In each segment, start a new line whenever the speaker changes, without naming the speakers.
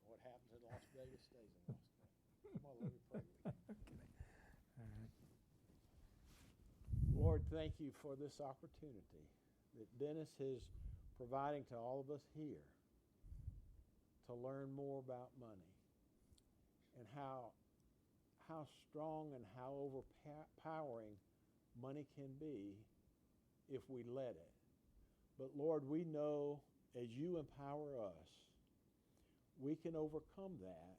What happens in Las Vegas stays in Las Vegas. Come on, let me pray with you.
Okay. All right.
Lord, thank you for this opportunity that Dennis is providing to all of us here to learn more about money and how strong and how overpowering money can be if we let it. But Lord, we know as you empower us, we can overcome that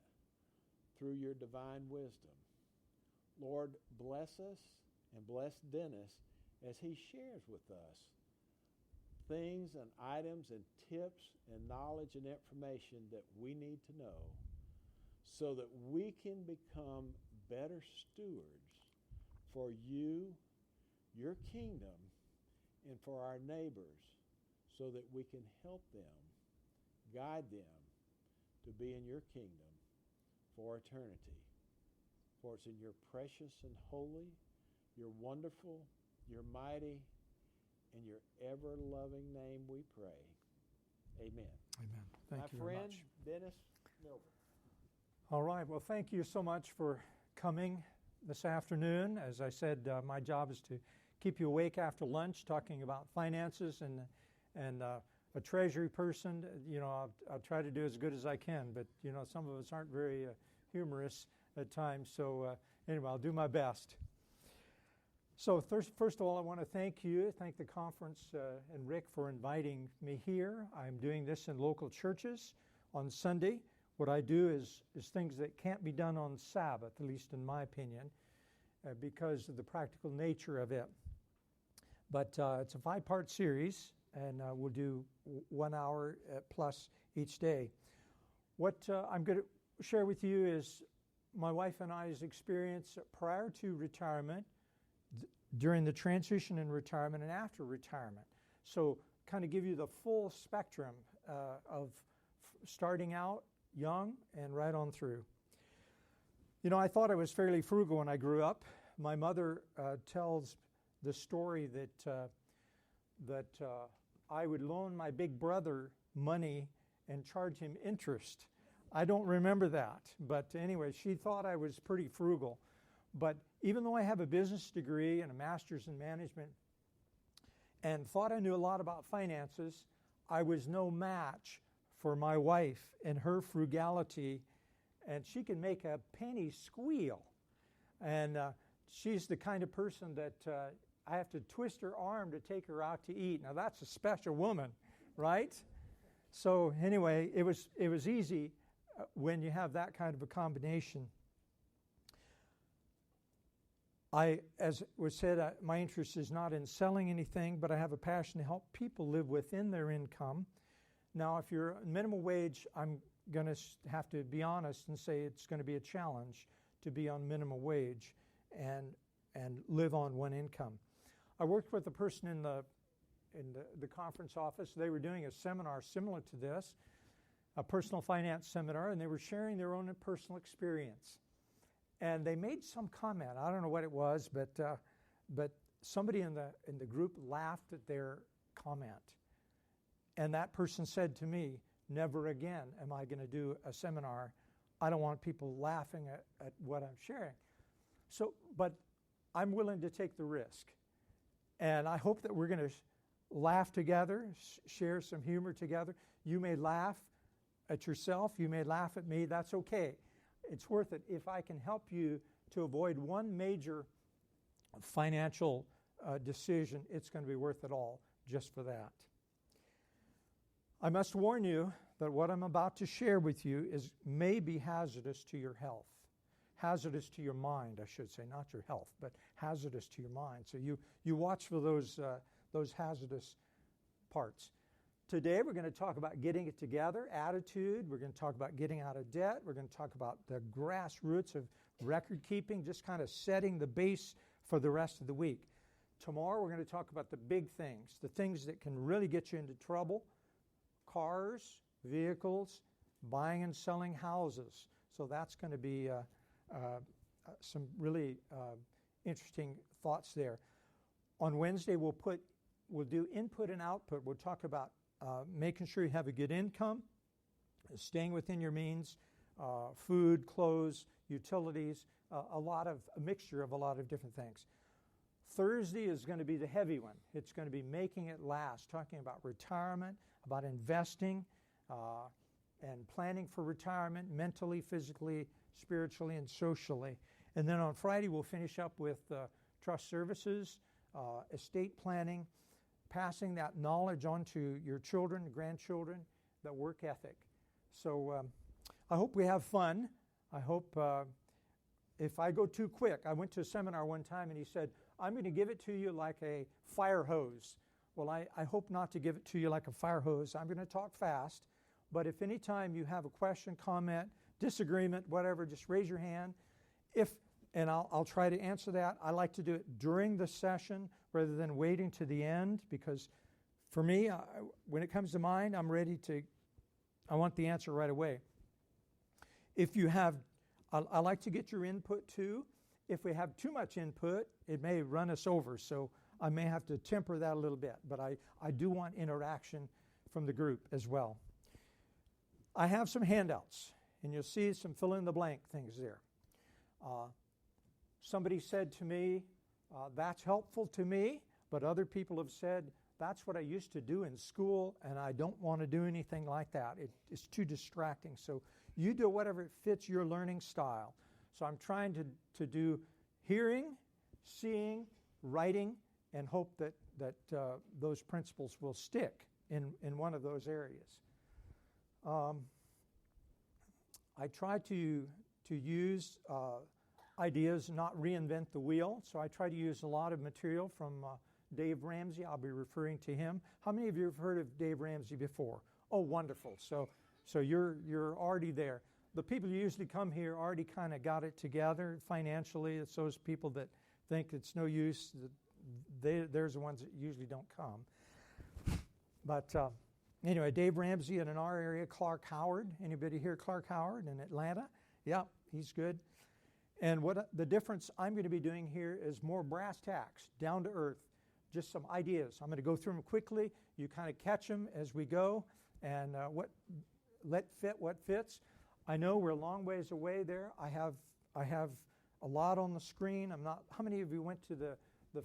through your divine wisdom. Lord, bless us and bless Dennis as he shares with us things and items and tips and knowledge and information that we need to know so that we can become better stewards for you, your kingdom, and for our neighbors so that we can help them, guide them to be in your kingdom for eternity. For it's in your precious and holy, your wonderful, your mighty, and your ever-loving name we pray. Amen.
Amen. Thank you
My
very
friend,
much.
Dennis Milburn.
All right. Well, thank you so much for coming this afternoon. As I said, my job is to keep you awake after lunch, talking about finances and a treasury person. You know, I'll try to do as good as I can, but you know, some of us aren't very humorous at times. So anyway, I'll do my best. So first of all, I want to thank the conference and Rick for inviting me here. I'm doing this in local churches on Sunday. What I do is things that can't be done on Sabbath, at least in my opinion, because of the practical nature of it. But it's a 5-part series, and we'll do 1 hour plus each day. What I'm going to share with you is my wife and I's experience prior to retirement, during the transition in retirement, and after retirement. So kind of give you the full spectrum of starting out young and right on through. You know, I thought I was fairly frugal when I grew up. My mother tells the story that I would loan my big brother money and charge him interest. I don't remember that, but anyway, she thought I was pretty frugal. But even though I have a business degree and a master's in management and thought I knew a lot about finances, I was no match for my wife and her frugality, and she can make a penny squeal. And she's the kind of person that I have to twist her arm to take her out to eat. Now that's a special woman, right? So anyway, it was easy when you have that kind of a combination. As was said, my interest is not in selling anything, but I have a passion to help people live within their income. Now, if you're minimum wage, I'm going to have to be honest and say it's going to be a challenge to be on minimum wage and live on one income. I worked with a person in the conference office. They were doing a seminar similar to this, a personal finance seminar, and they were sharing their own personal experience. And they made some comment. I don't know what it was, but somebody in the group laughed at their comment. And that person said to me, "Never again am I going to do a seminar. I don't want people laughing at what I'm sharing." So, but I'm willing to take the risk. And I hope that we're going to laugh together, share some humor together. You may laugh at yourself. You may laugh at me. That's okay. It's worth it. If I can help you to avoid one major financial decision, it's going to be worth it all just for that. I must warn you that what I'm about to share with you may be hazardous to your health. Hazardous to your mind, I should say, not your health, but hazardous to your mind. So you watch for those hazardous parts. Today we're going to talk about getting it together, attitude. We're going to talk about getting out of debt. We're going to talk about the grassroots of record keeping, just kind of setting the base for the rest of the week. Tomorrow we're going to talk about the big things, the things that can really get you into trouble: cars, vehicles, buying and selling houses. So that's going to be some really interesting thoughts there. On Wednesday we'll do input and output. We'll talk about making sure you have a good income, staying within your means, food, clothes, utilities, a mixture of a lot of different things. Thursday is going to be the heavy one. It's going to be making it last, talking about retirement, about investing, and planning for retirement mentally, physically, spiritually, and socially. And then on Friday, we'll finish up with trust services, estate planning, passing that knowledge on to your children, grandchildren, that work ethic. So I hope we have fun. I hope if I go too quick, I went to a seminar one time and he said, I'm going to give it to you like a fire hose. Well, I hope not to give it to you like a fire hose. I'm going to talk fast. But if any time you have a question, comment, disagreement, whatever, just raise your hand. And I'll try to answer that. I like to do it during the session rather than waiting to the end, because for me, when it comes to mine, I want the answer right away. If you have, I like to get your input too. If we have too much input, it may run us over, so I may have to temper that a little bit. But I do want interaction from the group as well. I have some handouts, and you'll see some fill-in-the-blank things there. Somebody said to me, that's helpful to me, but other people have said, that's what I used to do in school, and I don't want to do anything like that. It's too distracting. So you do whatever fits your learning style. So I'm trying to do hearing, seeing, writing, and hope that those principles will stick in one of those areas. I try to use ideas, not reinvent the wheel. So I try to use a lot of material from Dave Ramsey. I'll be referring to him. How many of you have heard of Dave Ramsey before? Oh, wonderful. So you're already there. The people who usually come here already kind of got it together financially. It's those people that think it's no use. There's the ones that usually don't come. But anyway, Dave Ramsey, and in our area, Clark Howard. Anybody here, Clark Howard in Atlanta? Yeah, he's good. And what the difference I'm going to be doing here is more brass tacks, down to earth, just some ideas. I'm going to go through them quickly. You kind of catch them as we go, and let fit what fits. I know we're a long ways away there. I have a lot on the screen. How many of you went to the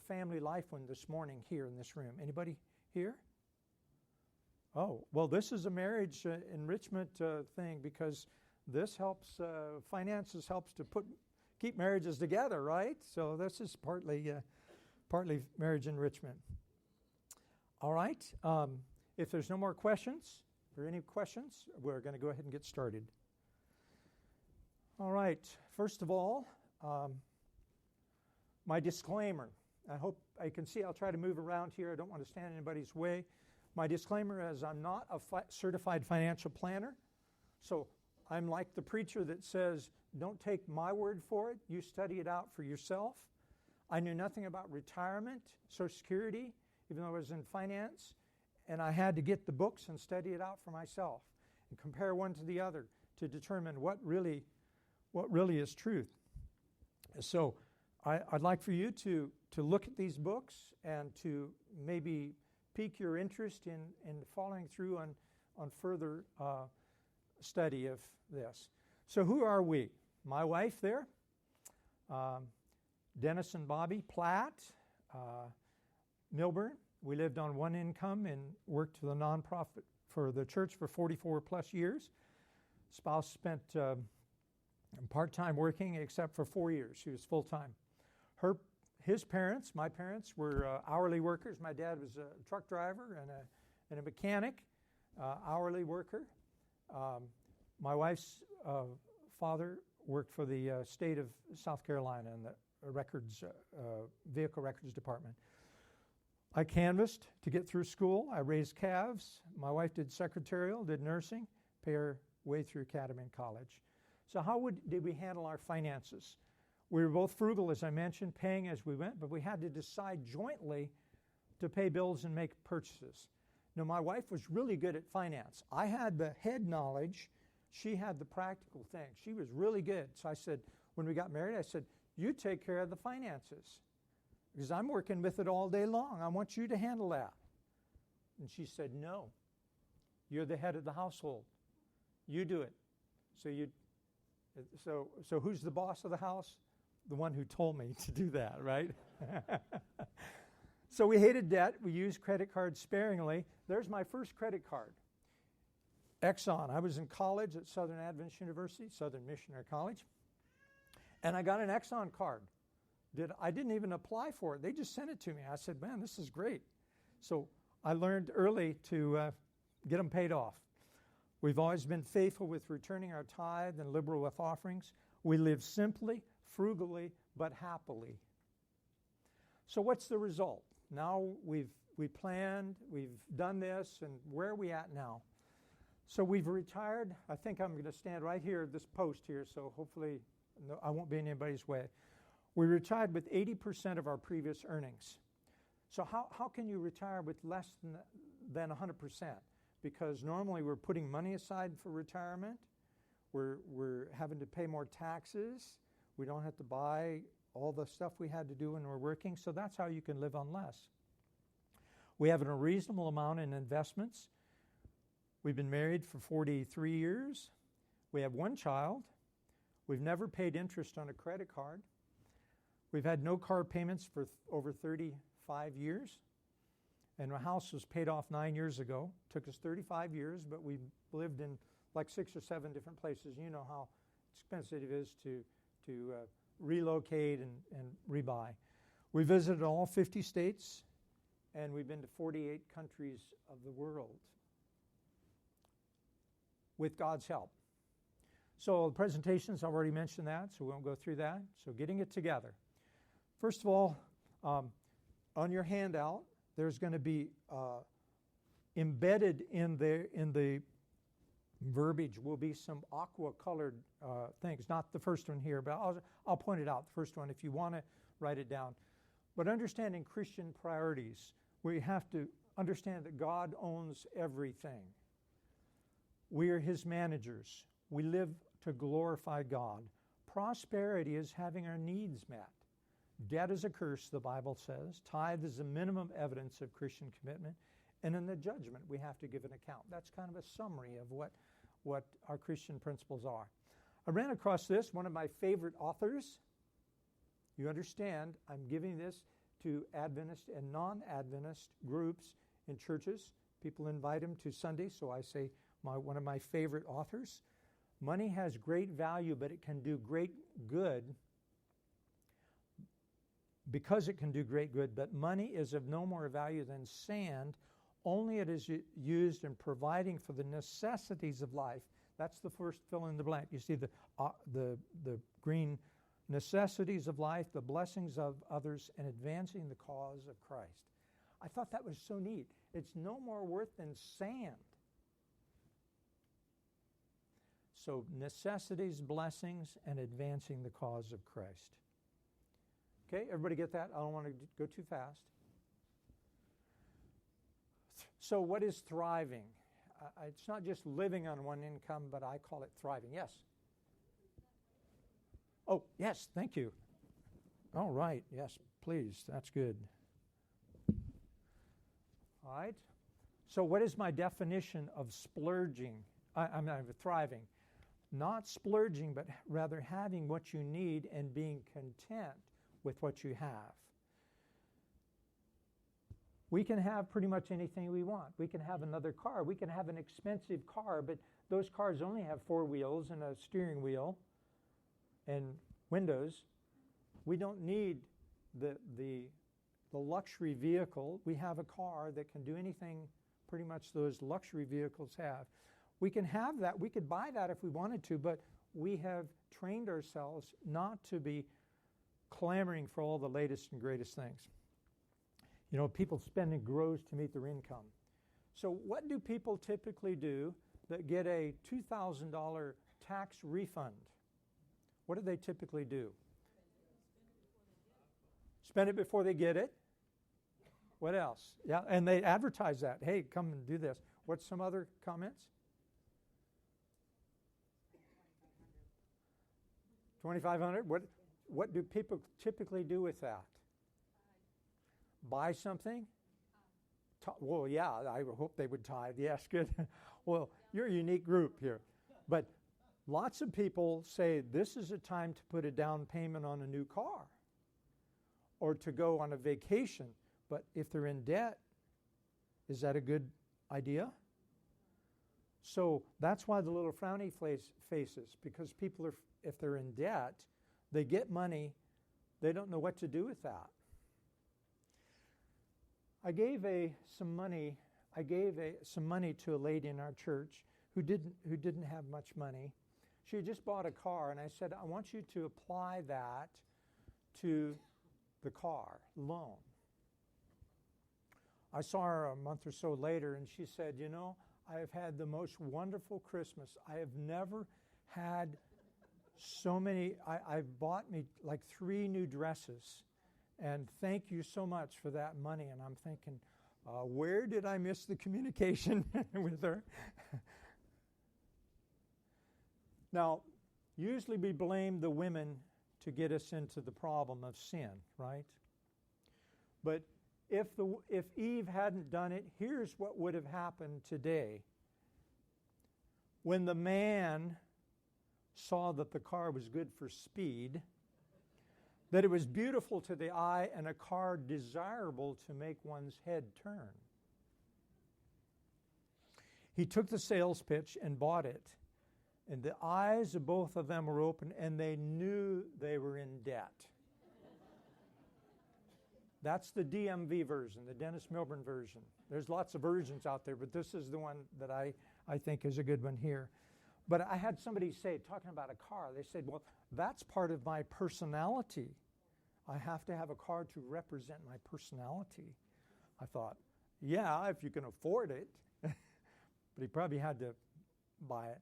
family life one this morning here in this room? Anybody here? Oh, well, this is a marriage enrichment thing, because this helps, finances helps to keep marriages together, right? So this is partly marriage enrichment. All right. If there's no more questions, or any questions, we're going to go ahead and get started. All right. First of all, my disclaimer. I hope I can see. I'll try to move around here. I don't want to stand in anybody's way. My disclaimer is I'm not a certified financial planner. So I'm like the preacher that says, don't take my word for it. You study it out for yourself. I knew nothing about retirement, Social Security, even though I was in finance. And I had to get the books and study it out for myself and compare one to the other to determine what really is truth. So I'd like for you to look at these books and to maybe pique your interest in following through on further study of this. So who are we? My wife there, Dennis and Bobbie Platt, Milburn. We lived on one income and worked for the nonprofit for the church for 44 plus years. Spouse spent part-time working except for 4 years. She was full-time. His parents, my parents, were hourly workers. My dad was a truck driver and a mechanic, hourly worker. My wife's father worked for the state of South Carolina in the vehicle records department. I canvassed to get through school. I raised calves. My wife did secretarial, did nursing, pay her way through academy and college. So how did we handle our finances? We were both frugal, as I mentioned, paying as we went, but we had to decide jointly to pay bills and make purchases. Now, my wife was really good at finance. I had the head knowledge. She had the practical thing. She was really good. So I said, when we got married, I said, you take care of the finances because I'm working with it all day long. I want you to handle that. And she said, no, you're the head of the household. You do it. So who's the boss of the house? The one who told me to do that, right? So we hated debt. We used credit cards sparingly. There's my first credit card. Exxon. I was in college at Southern Adventist University, Southern Missionary College, and I got an Exxon card. I didn't even apply for it. They just sent it to me. I said, man, this is great. So I learned early to get them paid off. We've always been faithful with returning our tithe and liberal with offerings. We live simply, frugally, but happily. So what's the result? Now we planned, we've done this, and where are we at now? So we've retired. I think I'm going to stand right here, this post here, so hopefully I won't be in anybody's way. We retired with 80% of our previous earnings. So how can you retire with less than 100%? Because normally we're putting money aside for retirement. We're having to pay more taxes. We don't have to buy all the stuff we had to do when we're working. So that's how you can live on less. We have a reasonable amount in investments. We've been married for 43 years. We have one child. We've never paid interest on a credit card. We've had no car payments for over 35 years. And our house was paid off 9 years ago. Took us 35 years, but we lived in like 6 or 7 different places. You know how expensive it is to relocate and rebuy. We visited all 50 states, and we've been to 48 countries of the world with God's help. So the presentations, I've already mentioned that, so we won't go through that. So getting it together. First of all, on your handout, there's going to be embedded in the verbiage will be some aqua-colored things. Not the first one here, but I'll point it out, the first one, if you want to write it down. But understanding Christian priorities, we have to understand that God owns everything. We are His managers. We live to glorify God. Prosperity is having our needs met. Debt is a curse, the Bible says. Tithe is the minimum evidence of Christian commitment. And in the judgment, we have to give an account. That's kind of a summary of what our Christian principles are. I ran across this, one of my favorite authors. You understand, I'm giving this to Adventist and non-Adventist groups in churches. People invite him to Sunday, so I say one of my favorite authors. Money has great value, but it can do great good because it can do great good, but money is of no more value than sand. Only it is used in providing for the necessities of life. That's the first fill in the blank. You see the green necessities of life, the blessings of others, and advancing the cause of Christ. I thought that was so neat. It's no more worth than sand. So necessities, blessings, and advancing the cause of Christ. Okay, everybody get that? I don't want to go too fast. So what is thriving? It's not just living on one income, but I call it thriving. Yes? Oh, yes, thank you. All right, yes, please, that's good. All right, so what is my definition of splurging? I'm not thriving. Not splurging, but rather having what you need and being content with what you have. We can have pretty much anything we want. We can have another car. We can have an expensive car, but those cars only have 4 wheels and a steering wheel and windows. We don't need the luxury vehicle. We have a car that can do anything pretty much those luxury vehicles have. We can have that. We could buy that if we wanted to, but we have trained ourselves not to be clamoring for all the latest and greatest things. You know, people spending gross to meet their income. So what do people typically do that get a $2,000 tax refund? What do they typically do? Spend it before they get it. What else? Yeah, and they advertise that. Hey, come and do this. What's some other comments? $2,500. What do people typically do with that? Buy something? Well, yeah, I hope they would tithe. Yes, good. Well, you're a unique group here. But lots of people say this is a time to put a down payment on a new car or to go on a vacation. But if they're in debt, is that a good idea? So that's why the little frowny faces, because people are, if they're in debt, they get money, they don't know what to do with that. I gave some money to a lady in our church who didn't have much money. She had just bought a car, and I said, I want you to apply that to the car loan. I saw her a month or so later, and she said, you know, I have had the most wonderful Christmas. I have never had so many. I've bought me like 3 new dresses, and thank you so much for that money. And I'm thinking, where did I miss the communication with her? Now, usually we blame the women to get us into the problem of sin, right? But if Eve hadn't done it, here's what would have happened today. When the man saw that the car was good for speed, that it was beautiful to the eye, and a car desirable to make one's head turn, he took the sales pitch and bought it. And the eyes of both of them were open, and they knew they were in debt. That's the DMV version, the Dennis Milburn version. There's lots of versions out there, but this is the one that I think is a good one here. But I had somebody say, talking about a car, they said, well, that's part of my personality. I have to have a car to represent my personality. I thought, yeah, if you can afford it. But he probably had to buy it.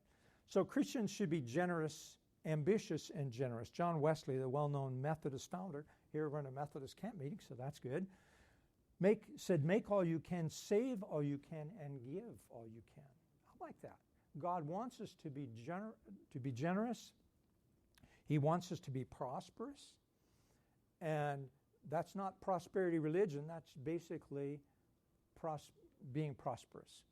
So Christians should be generous, ambitious, and generous. John Wesley, the well-known Methodist founder, here we're in a Methodist camp meeting, so that's good, said, make all you can, save all you can, and give all you can. I like that. God wants us to be generous. He wants us to be prosperous. And that's not prosperity religion. That's basically being prosperous.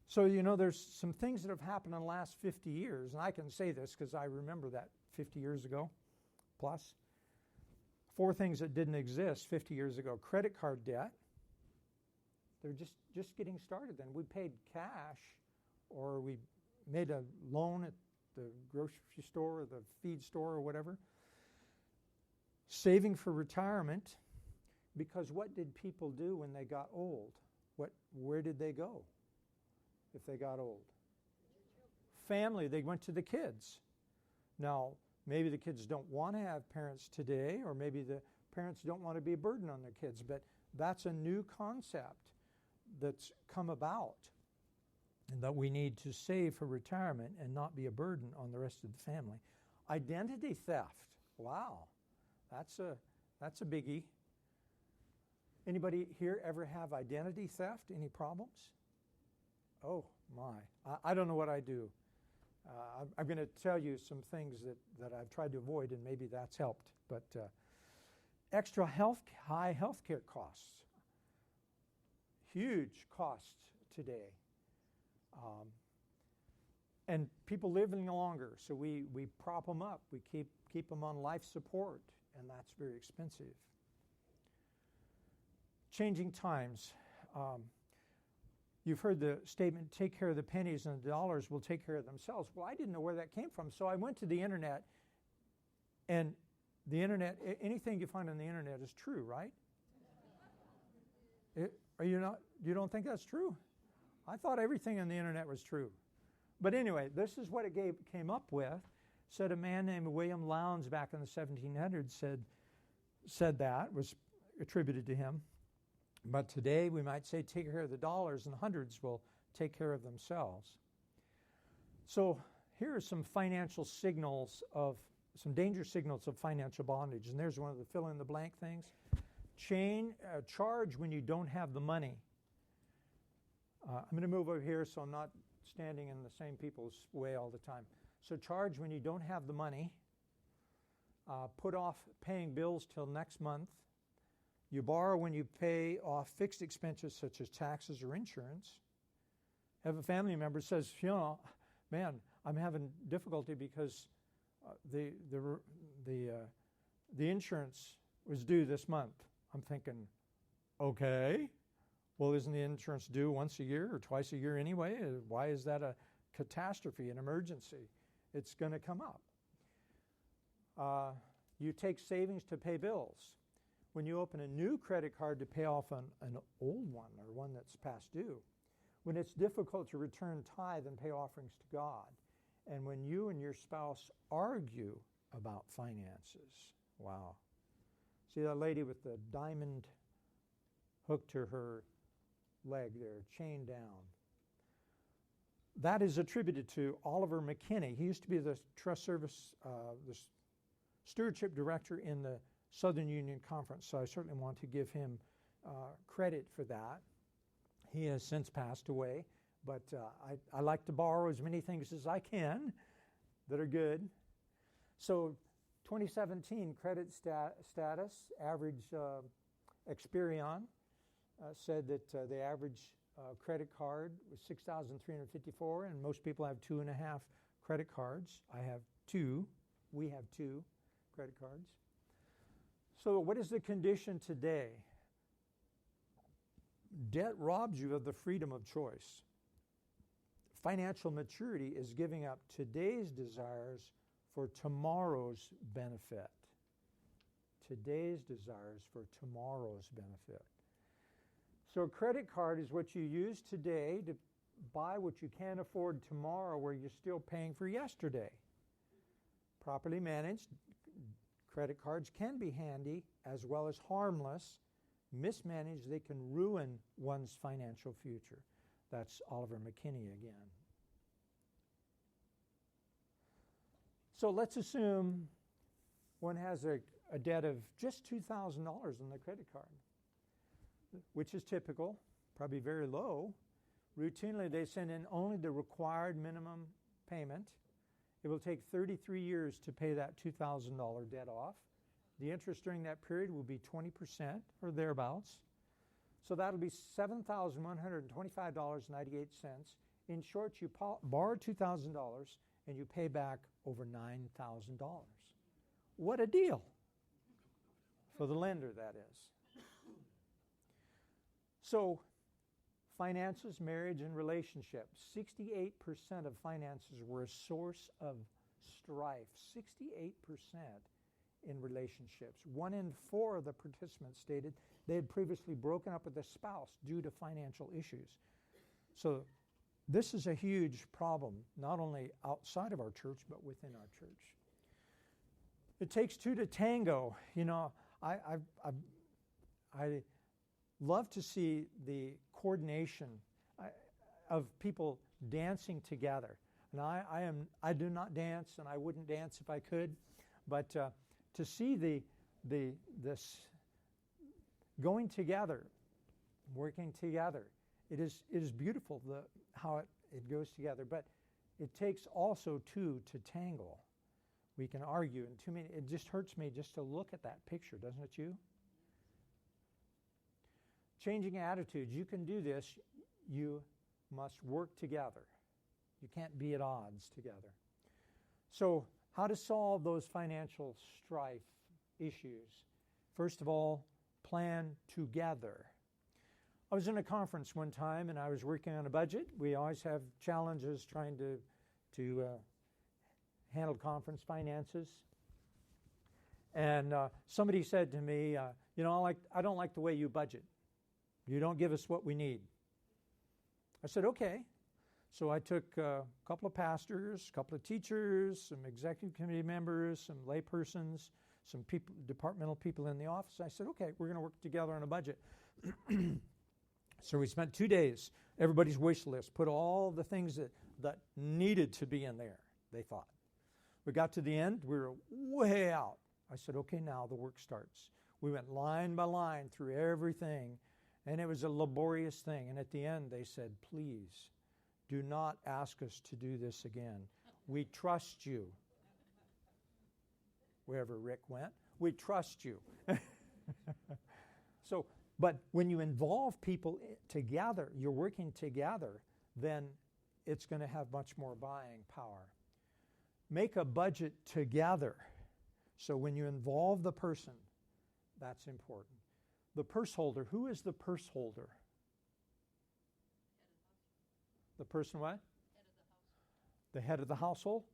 So, you know, there's some things that have happened in the last 50 years, and I can say this because I remember that 50 years ago plus. 4 things that didn't exist 50 years ago. Credit card debt. They're just getting started then. We paid cash, or we made a loan at the grocery store or the feed store or whatever. Saving for retirement, because what did people do when they got old? Where did they go if they got old? Family, they went to the kids. Now, maybe the kids don't want to have parents today, or maybe the parents don't want to be a burden on their kids, but that's a new concept that's come about, and that we need to save for retirement and not be a burden on the rest of the family. Identity theft. Wow, that's a biggie. Anybody here ever have identity theft? Any problems? Oh my, I don't know what I do. I'm going to tell you some things that I've tried to avoid, and maybe that's helped. But extra high health care costs. Huge costs today. And people living longer, so we prop them up. We keep them on life support, and that's very expensive. Changing times. You've heard the statement, take care of the pennies and the dollars will take care of themselves. Well, I didn't know where that came from, so I went to the internet, and the internet, anything you find on the internet is true, right? You don't think that's true? I thought everything on the internet was true. But anyway, this is what it came up with. Said a man named William Lowndes back in the 1700s said that, was attributed to him. But today we might say take care of the dollars, and the hundreds will take care of themselves. So here are some financial signals some danger signals of financial bondage. And there's one of the fill in the blank things. Charge when you don't have the money. I'm going to move over here so I'm not standing in the same people's way all the time. So charge when you don't have the money. Put off paying bills till next month. You borrow when you pay off fixed expenses such as taxes or insurance. Have a family member says, man, I'm having difficulty because the insurance was due this month. I'm thinking, okay, well, isn't the insurance due once a year or twice a year anyway? Why is that a catastrophe, an emergency? It's going to come up. You take savings to pay bills. When you open a new credit card to pay off an old one or one that's past due, when it's difficult to return tithe and pay offerings to God, and when you and your spouse argue about finances, wow. See that lady with the diamond hook to her leg there, chained down. That is attributed to Oliver McKinney. He used to be the trust service, the stewardship director in the Southern Union Conference, so I certainly want to give him credit for that. He has since passed away, but I like to borrow as many things as I can that are good. So 2017 credit status, average Experian said that the average credit card was $6,354, and most people have 2.5 credit cards. I have 2. We have 2 credit cards. So what is the condition today? Debt robs you of the freedom of choice. Financial maturity is giving up today's desires for tomorrow's benefit. Today's desires for tomorrow's benefit. So a credit card is what you use today to buy what you can't afford tomorrow, where you're still paying for yesterday. Properly managed, credit cards can be handy as well as harmless. Mismanaged, they can ruin one's financial future. That's Oliver McKinney again. So let's assume one has a debt of just $2,000 on the credit card, which is typical, probably very low. Routinely, they send in only the required minimum payment. It will take 33 years to pay that $2,000 debt off. The interest during that period will be 20% or thereabouts. So that'll be $7,125.98. In short, you borrow $2,000 and you pay back over $9,000. What a deal! For the lender, that is. So, finances, marriage, and relationships. 68% of finances were a source of strife. 68% in relationships. 1 in 4 of the participants stated they had previously broken up with a spouse due to financial issues. So this is a huge problem, not only outside of our church, but within our church. It takes 2 to tango. You know, I love to see the coordination of people dancing together. And I do not dance, and I wouldn't dance if I could, but to see this going together, working together, it is beautiful how it goes together. But it takes also 2 to tangle. We can argue, and too many. It just hurts me just to look at that picture, doesn't it? You? Changing attitudes. You can do this. You must work together. You can't be at odds together. So, how to solve those financial strife issues? First of all, plan together. I was in a conference one time and I was working on a budget. We always have challenges trying to handle conference finances. And somebody said to me, I don't like the way you budget. You don't give us what we need. I said, okay. So I took a couple of pastors, a couple of teachers, some executive committee members, some laypersons, some people, departmental people in the office. I said, okay, we're going to work together on a budget. So we spent 2 days, everybody's wish list, put all the things that needed to be in there, they thought. We got to the end, we were way out. I said, okay, now the work starts. We went line by line through everything, and it was a laborious thing. And at the end, they said, please, do not ask us to do this again. We trust you. Wherever Rick went, we trust you. But when you involve people together, you're working together, then it's going to have much more buying power. make a budget together. So when you involve the person, that's important. The purse holder, who is the purse holder? The person what? The head of the household?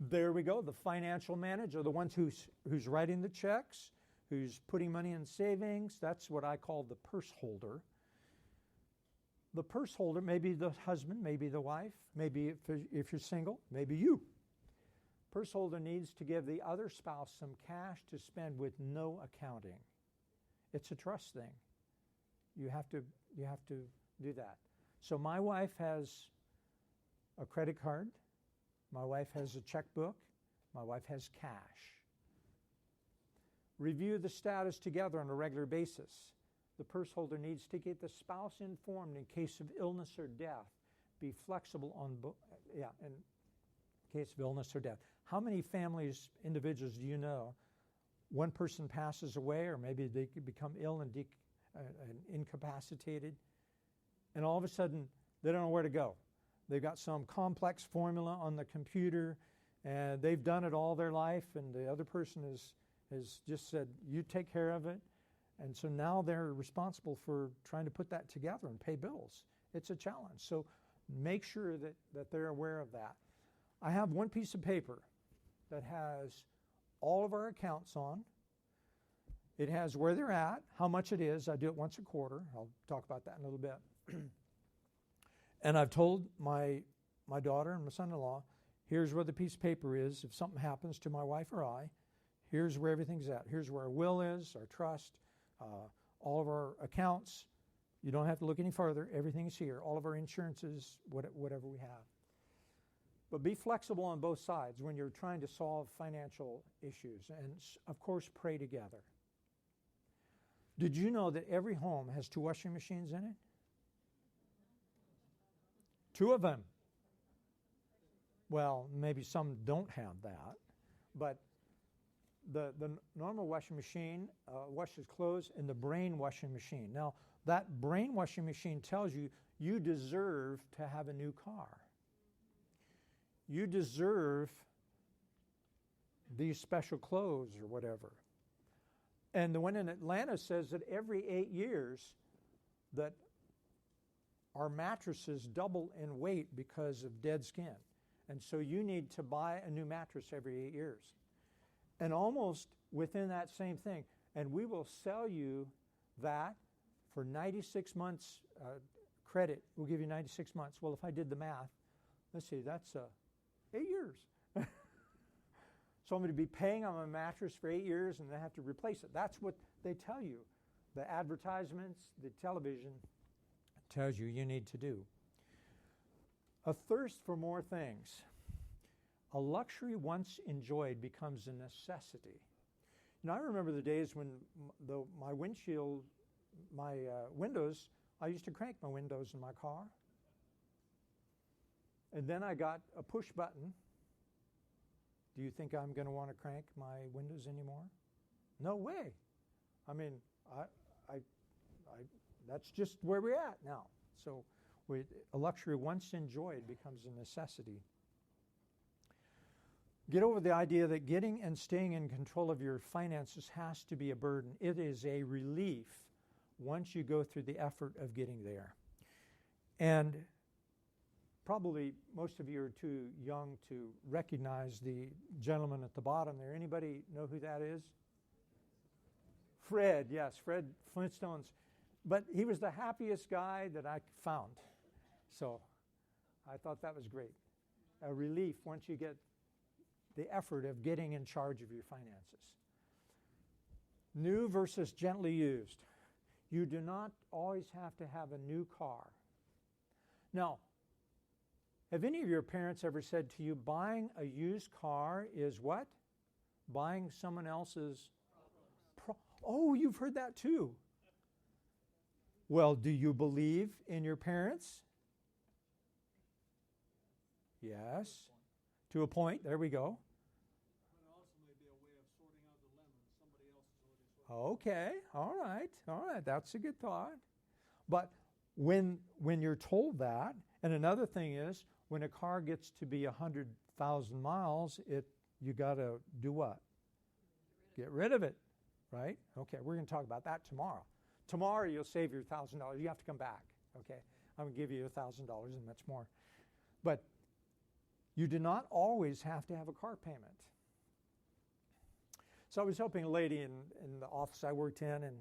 There we go. The financial manager, the ones who's writing the checks, who's putting money in savings. That's what I call the purse holder. The purse holder may be the husband, maybe the wife, maybe if you're single, maybe you. Purse holder needs to give the other spouse some cash to spend with no accounting. It's a trust thing. You have to do that. So my wife has a credit card. My wife has a checkbook. My wife has cash. Review the status together on a regular basis. The purse holder needs to get the spouse informed in case of illness or death. Be flexible in case of illness or death. How many families, individuals do you know, one person passes away or maybe they could become ill and incapacitated, and all of a sudden they don't know where to go. They've got some complex formula on the computer and they've done it all their life, and the other person has just said, you take care of it. And so now they're responsible for trying to put that together and pay bills. It's a challenge. So make sure that they're aware of that. I have one piece of paper that has all of our accounts on. It has where they're at, how much it is. I do it once a quarter. I'll talk about that in a little bit. And I've told my daughter and my son-in-law, here's where the piece of paper is. If something happens to my wife or I, here's where everything's at. Here's where our will is, our trust, all of our accounts. You don't have to look any further. Everything's here. All of our insurances, whatever we have. But be flexible on both sides when you're trying to solve financial issues. And, of course, pray together. Did you know that every home has 2 washing machines in it? 2 of them. Well, maybe some don't have that. But the normal washing machine washes clothes, and the brain washing machine. Now, that brain washing machine tells you you deserve to have a new car. You deserve these special clothes or whatever. And the one in Atlanta says that every 8 years that our mattresses double in weight because of dead skin. And so you need to buy a new mattress every 8 years. And almost within that same thing. And we will sell you that for 96 months credit. We'll give you 96 months. Well, if I did the math, let's see, that's 8 years. So I'm going to be paying on my mattress for 8 years and then have to replace it. That's what they tell you. The advertisements, the television tells you need to do. A thirst for more things. A luxury once enjoyed becomes a necessity. I remember the days when my windows, I used to crank my windows in my car. And then I got a push button. Do you think I'm going to want to crank my windows anymore? No way. I mean, that's just where we're at now. So a luxury once enjoyed becomes a necessity. Get over the idea that getting and staying in control of your finances has to be a burden. It is a relief once you go through the effort of getting there. And probably most of you are too young to recognize the gentleman at the bottom there. Anybody know who that is? Fred, yes, Fred Flintstone's. But he was the happiest guy that I found. So I thought that was great. A relief once you get the effort of getting in charge of your finances. New versus gently used. You do not always have to have a new car. Now, have any of your parents ever said to you, buying a used car is what? Buying someone else's Oh, you've heard that too. Well, do you believe in your parents? Yes. To a point. There we go.
But it also may be a way of sorting out the lemons. Somebody else is already sorting.
Okay. All right. That's a good thought. But when you're told that, and another thing is, when a car gets to be 100,000 miles, you got to do what? Get rid of it, right? Okay, we're going to talk about that tomorrow. Tomorrow you'll save your $1,000. You have to come back, okay? I'm going to give you $1,000 and much more. But you do not always have to have a car payment. So I was helping a lady in the office I worked in, and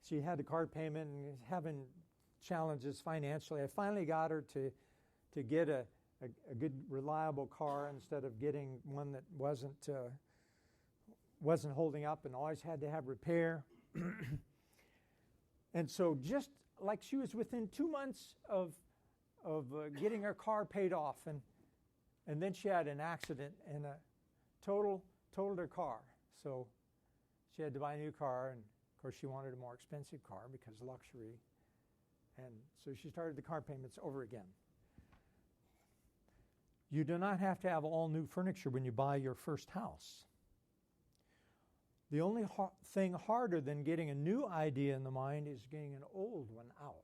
she had a car payment and was having challenges financially. I finally got her to get a good, reliable car instead of getting one that wasn't holding up and always had to have repair. And so just like she was within 2 months of getting her car paid off, and then she had an accident and totaled her car. So she had to buy a new car, and of course she wanted a more expensive car because luxury. And so she started the car payments over again. You do not have to have all new furniture when you buy your first house. The only thing harder than getting a new idea in the mind is getting an old one out.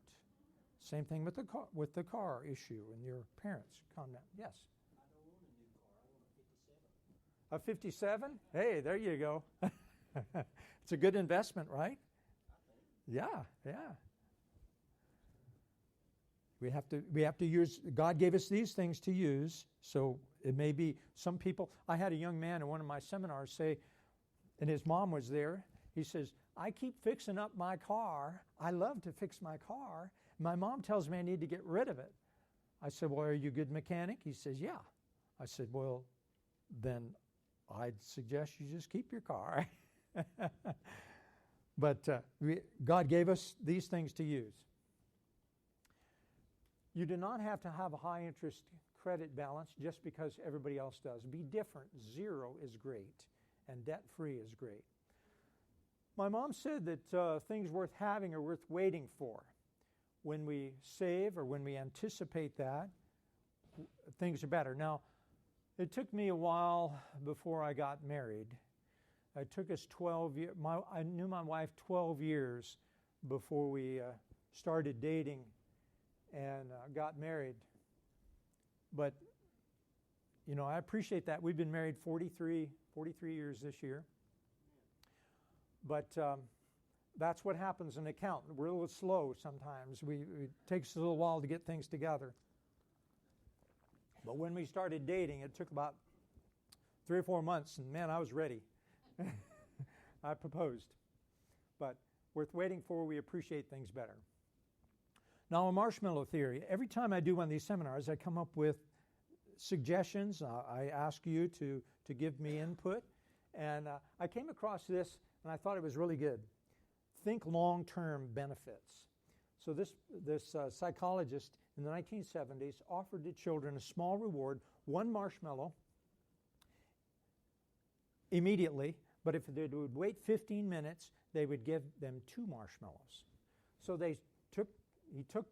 Same thing with the car issue and your parents' comment. Yes?
I don't want a new car. I want a 57.
A 57? Hey, there you go. It's a good investment, right? Yeah. We have to use, God gave us these things to use, so it may be some people. I had a young man in one of my seminars say, and his mom was there, he says, I keep fixing up my car. I love to fix my car. My mom tells me I need to get rid of it. I said, well, are you a good mechanic? He says, yeah. I said, well, then I'd suggest you just keep your car. But God gave us these things to use. You do not have to have a high interest credit balance just because everybody else does. Be different. 0 is great, and debt-free is great. My mom said that things worth having are worth waiting for. When we save or when we anticipate that, things are better. Now, it took me a while before I got married. It took us 12 years. I knew my wife 12 years before we started dating and got married. But, I appreciate that. We've been married 43 years this year. But that's what happens in an accountant. We're a little slow sometimes. It takes a little while to get things together. But when we started dating, it took about 3 or 4 months, and man, I was ready. I proposed. But worth waiting for, we appreciate things better. Now, a marshmallow theory. Every time I do one of these seminars, I come up with suggestions. I ask you to give me input. And I came across this, and I thought it was really good. Think long-term benefits. So this psychologist in the 1970s offered to children a small reward, 1 marshmallow, immediately, but if they would wait 15 minutes, they would give them 2 marshmallows. So he took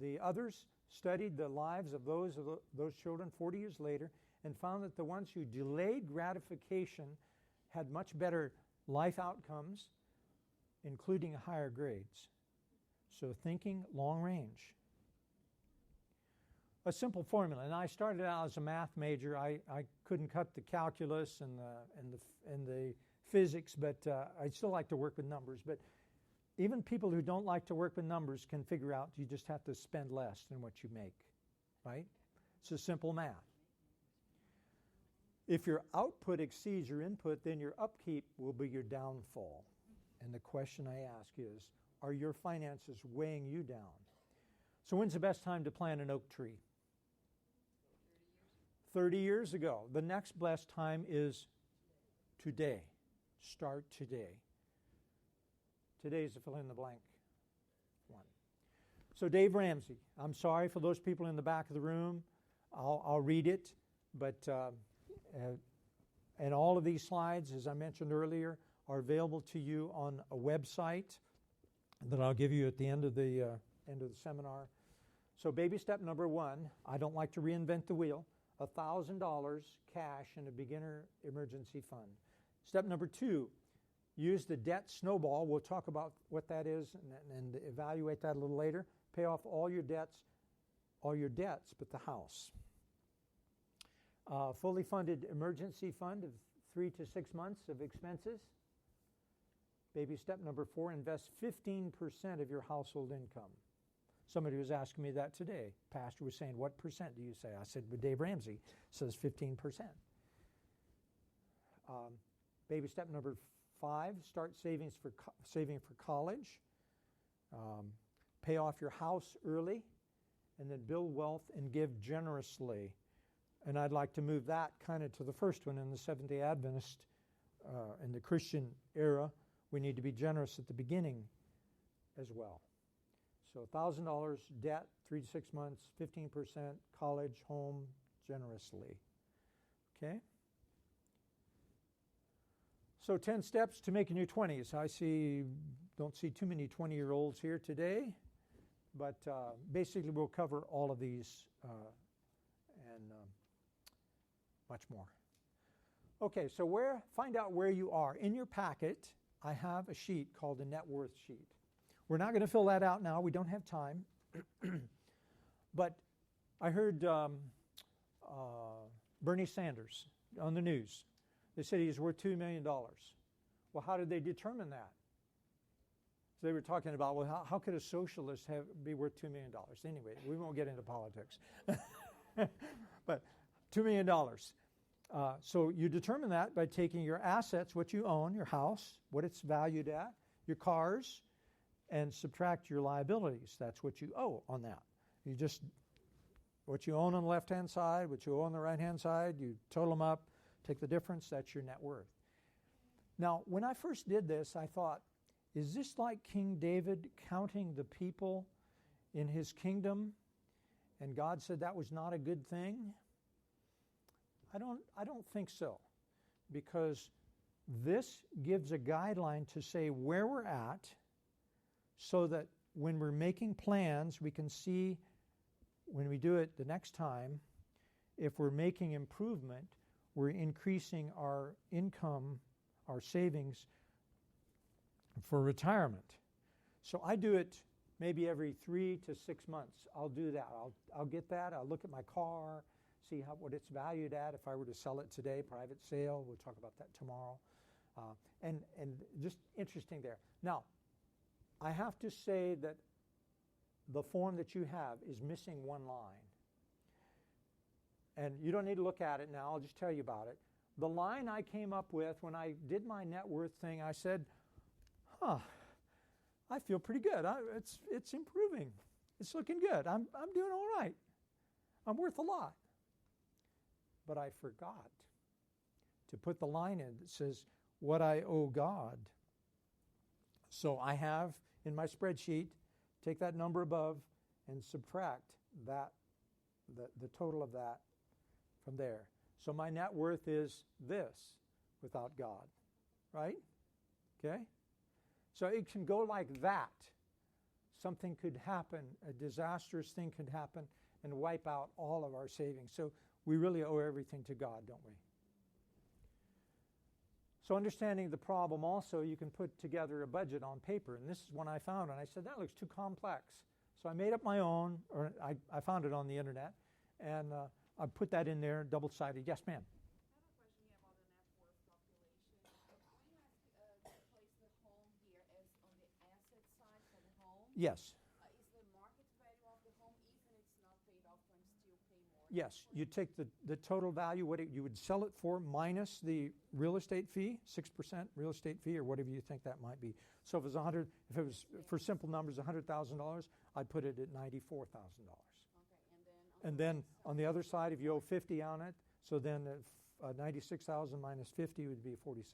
the others, studied the lives of those children 40 years later, and found that the ones who delayed gratification had much better life outcomes, including higher grades. So thinking long range. A simple formula, and I started out as a math major. I couldn't cut the calculus and the physics, but I still like to work with numbers. But even people who don't like to work with numbers can figure out you just have to spend less than what you make, right? It's a simple math. If your output exceeds your input, then your upkeep will be your downfall. And the question I ask is, are your finances weighing you down? So when's the best time to plant an oak tree? 30 years ago. The next best time is today. Start today. Today is the fill-in-the-blank one. So Dave Ramsey, I'm sorry for those people in the back of the room. I'll read it, but and all of these slides, as I mentioned earlier, are available to you on a website that I'll give you at the end of the seminar. So baby step number 1, I don't like to reinvent the wheel, $1,000 cash in a beginner emergency fund. Step number 2, use the debt snowball. We'll talk about what that is and evaluate that a little later. Pay off all your debts all your debts but the house. Fully funded emergency fund of 3 to 6 months of expenses. Baby step number 4, invest 15% of your household income. Somebody was asking me that today. Pastor was saying, what percent do you say? I said, well, Dave Ramsey says 15%. Baby step number 5, start saving for college. Pay off your house early, and then build wealth and give generously. And I'd like to move that kind of to the first one in the Seventh-day Adventist, in the Christian era. We need to be generous at the beginning as well. So $1,000 debt, 3 to 6 months, 15%, college, home, generously. Okay? So 10 steps to making your 20s. Don't see too many 20-year-olds here today, but basically we'll cover all of these and much more. Okay, so find out where you are. In your packet, I have a sheet called a net worth sheet. We're not going to fill that out now. We don't have time. But I heard Bernie Sanders on the news. They said he's worth $2 million. Well, how did they determine that? So they were talking about, well, how could a socialist be worth $2 million? Anyway, we won't get into politics. But $2 million. So you determine that by taking your assets, what you own, your house, what it's valued at, your cars, and subtract your liabilities. That's what you owe on that. You just, what you own on the left-hand side, what you owe on the right-hand side, you total them up, take the difference, that's your net worth. Now, when I first did this, I thought, is this like King David counting the people in his kingdom, and God said that was not a good thing? I don't think so, because this gives a guideline to say where we're at, so that when we're making plans, we can see when we do it the next time, if we're making improvement, we're increasing our income, our savings for retirement. So I do it maybe every 3 to 6 months. I'll do that. I'll get that. I'll look at my car, see what it's valued at. If I were to sell it today, private sale, we'll talk about that tomorrow. And just interesting there. Now, I have to say that the form that you have is missing one line. And you don't need to look at it now. I'll just tell you about it. The line I came up with when I did my net worth thing, I said, I feel pretty good. It's improving. It's looking good. I'm doing all right. I'm worth a lot. But I forgot to put the line in that says what I owe God. So I have in my spreadsheet, take that number above and subtract that, the total of that from there. So my net worth is this without God, right? Okay? So it can go like that. Something could happen, a disastrous thing could happen and wipe out all of our savings. So we really owe everything to God, don't we? So understanding the problem also, you can put together a budget on paper. And this is one I found, and I said, that looks too complex. So I made up my own, or I found it on the internet, and I put that in there, double-sided. Yes, ma'am?
I have a question here about the net worth calculation. When you place the home here as on the asset side for the home,
Yes.
Is the market value of the home, even if it's not paid off, going to still pay more?
Yes, you take the total value, what you would sell it for, minus the real estate fee, 6% real estate fee, or whatever you think that might be. So if it was for simple numbers, $100,000, I'd put it at $94,000.
Okay,
And then on the other side, if you owe 50 on it, so then 96,000 minus 50 would be $46,000.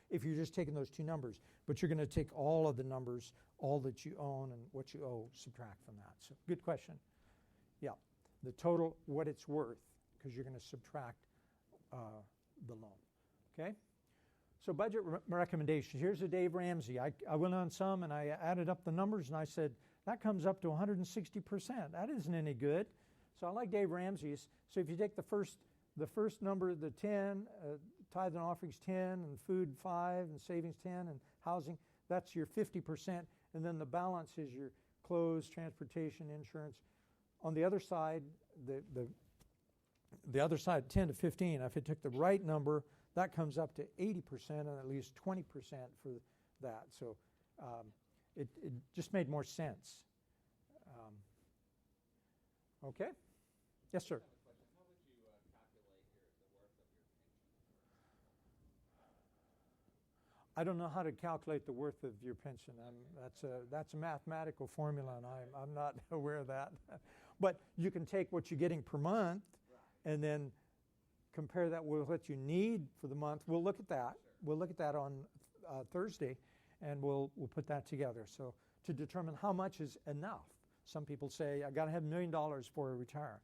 If you're just taking those two numbers, but you're going to take all of the numbers, all that you own and what you owe, subtract from that. So good question. Yeah, the total, what it's worth, because you're going to subtract the loan. Okay? So budget recommendations. Here's a Dave Ramsey. I went on some and I added up the numbers and I said, that comes up to 160%. That isn't any good. So I like Dave Ramsey's. So if you take the first number, the 10, tithe and offerings 10, and food 5, and savings 10, and housing, that's your 50%. And then the balance is your clothes, transportation, insurance, on the other side, the other side, 10 to 15, if it took the right number, that comes up to 80% and at least 20% for that. So it just made more sense. Okay? Yes, sir. I don't know how to calculate the worth of your pension. That's a mathematical formula, and I'm not aware of that. But you can take what you're getting per month, and then compare that with what you need for the month. We'll look at that. We'll look at that on Thursday, and we'll put that together. So to determine how much is enough. Some people say, I got to have $1 million before I retire.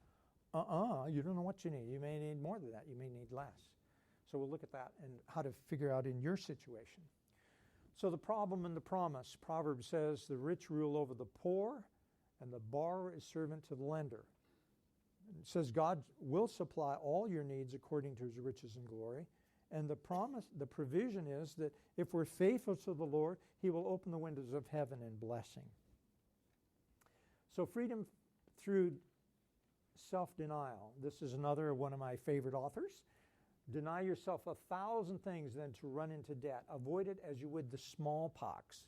You don't know what you need. You may need more than that. You may need less. So we'll look at that and how to figure out in your situation. So the problem and the promise. Proverbs says, the rich rule over the poor, and the borrower is servant to the lender. It says God will supply all your needs according to his riches and glory. And the promise, the provision is that if we're faithful to the Lord, he will open the windows of heaven in blessing. So freedom through self-denial. This is another one of my favorite authors. Deny yourself 1,000 things than to run into debt. Avoid it as you would the smallpox.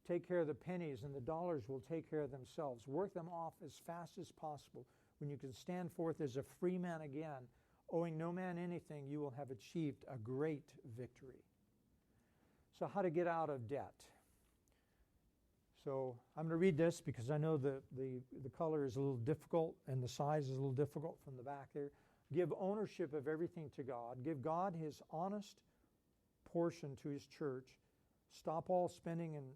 Take care of the pennies, and the dollars will take care of themselves. Work them off as fast as possible. When you can stand forth as a free man again, owing no man anything, you will have achieved a great victory. So how to get out of debt? So I'm going to read this because I know the color is a little difficult and the size is a little difficult from the back there. Give ownership of everything to God. Give God his honest portion to his church. Stop all spending and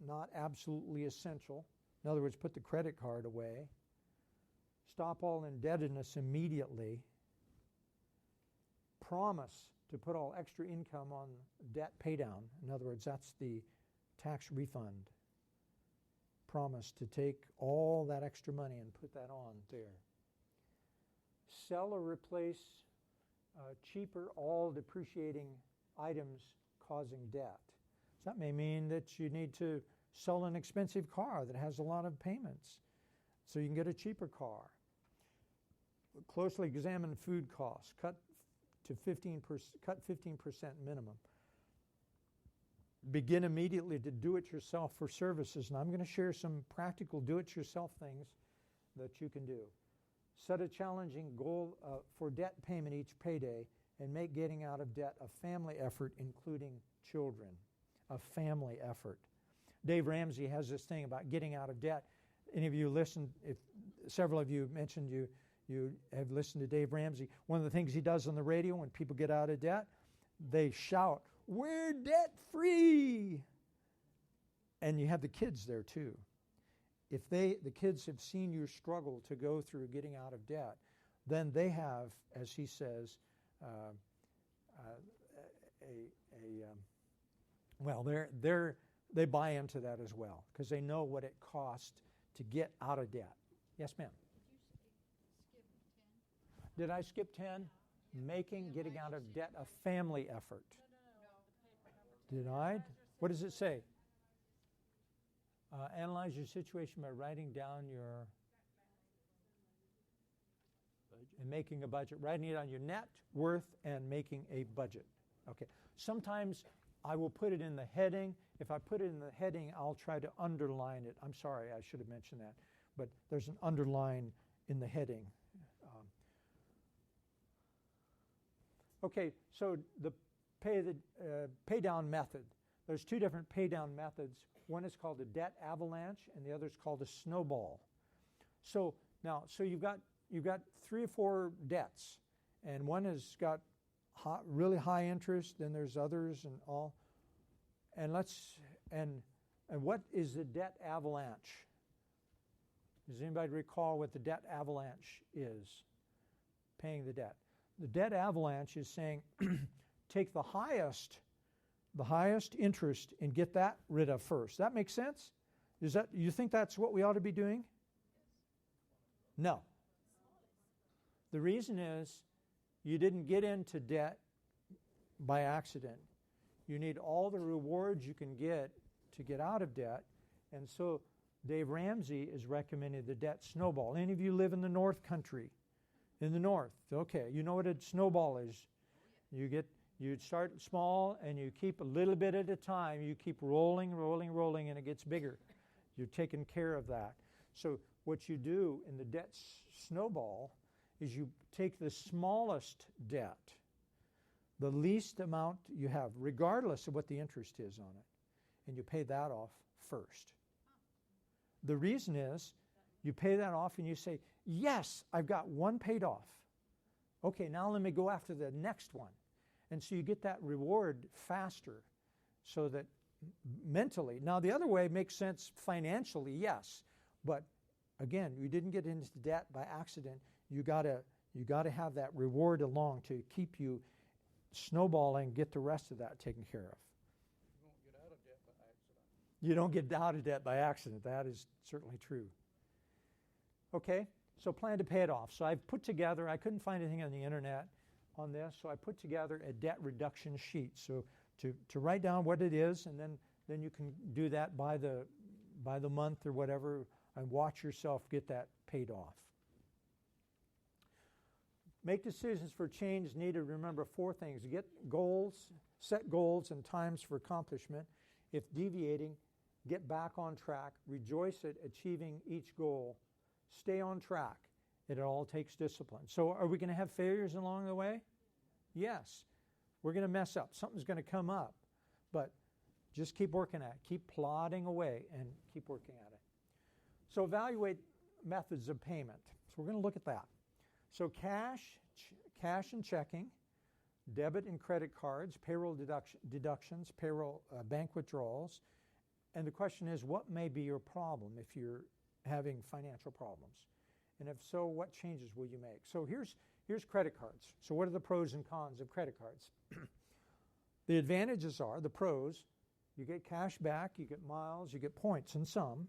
not absolutely essential. In other words, put the credit card away. Stop all indebtedness immediately. Promise to put all extra income on debt paydown. In other words, that's the tax refund. Promise to take all that extra money and put that on there. Sell or replace cheaper, all depreciating items causing debt. So that may mean that you need to sell an expensive car that has a lot of payments so you can get a cheaper car. Closely examine food costs. Cut 15% minimum. Begin immediately to do it yourself for services. And I'm going to share some practical do-it-yourself things that you can do. Set a challenging goal for debt payment each payday and make getting out of debt a family effort, including children. A family effort. Dave Ramsey has this thing about getting out of debt. Any of you listen, if several of you mentioned you have listened to Dave Ramsey. One of the things he does on the radio when people get out of debt, they shout, "We're debt free!" And you have the kids there too. If the kids have seen you struggle to go through getting out of debt, then they have, as he says, they buy into that as well because they know what it costs to get out of debt. Yes, ma'am. Did I skip 10? Making getting out of debt a family effort. Did I? What does it say? Analyze your situation by writing down your and making a budget. Writing it on your net worth and making a budget. Okay. Sometimes I will put it in the heading. If I put it in the heading, I'll try to underline it. I'm sorry, I should have mentioned that. But there's an underline in the heading. Okay, so the pay down method. There's two different pay down methods. One is called a debt avalanche, and the other is called a snowball. So you've got 3 or 4 debts, and one has got really high interest. Then there's others and all. And what is the debt avalanche? Does anybody recall what the debt avalanche is? Paying the debt. The debt avalanche is saying, take the highest interest and get that rid of first. That makes sense? You think that's what we ought to be doing? No. The reason is you didn't get into debt by accident. You need all the rewards you can get to get out of debt. And so Dave Ramsey is recommending the debt snowball. Any of you live in the North Country? In the North, okay. You know what a snowball is. You start small and you keep a little bit at a time. You keep rolling, and it gets bigger. You're taking care of that. So what you do in the debt snowball is you take the smallest debt, the least amount you have, regardless of what the interest is on it, and you pay that off first. The reason is you pay that off and you say, yes, I've got one paid off. Okay, now let me go after the next one. And so you get that reward faster so that mentally. Now the other way makes sense financially, yes. But again, you didn't get into debt by accident. You gotta have that reward along to keep you snowballing, get the rest of that taken care of. You don't get out of debt by accident. That is certainly true. Okay, so plan to pay it off. So I've put together, I couldn't find anything on the internet on this, so I put together a debt reduction sheet. So to write down what it is, and then you can do that by the month or whatever, and watch yourself get that paid off. Make decisions for change needed. Remember 4 things. Get goals, set goals and times for accomplishment. If deviating, get back on track. Rejoice at achieving each goal. Stay on track. It all takes discipline. So are we going to have failures along the way? Yes. We're going to mess up. Something's going to come up. But just keep working at it. Keep plodding away and keep working at it. So evaluate methods of payment. So we're going to look at that. So cash and checking, debit and credit cards, payroll deductions, payroll bank withdrawals. And the question is, what may be your problem if you're having financial problems? And if so, what changes will you make? So here's credit cards. So what are the pros and cons of credit cards? The advantages are, the pros, you get cash back, you get miles, you get points and some.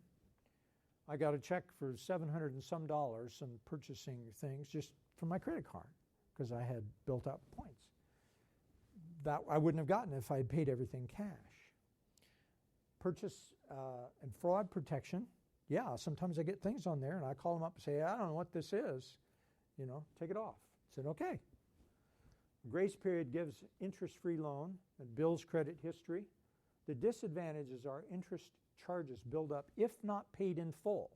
I got a check for $700 and some purchasing things just from my credit card because I had built up points. That I wouldn't have gotten if I had paid everything cash. Purchase and fraud protection. Yeah, sometimes I get things on there and I call them up and say, I don't know what this is. Take it off. I said, okay. Grace period gives interest-free loan and builds credit history. The disadvantages are interest charges build up if not paid in full.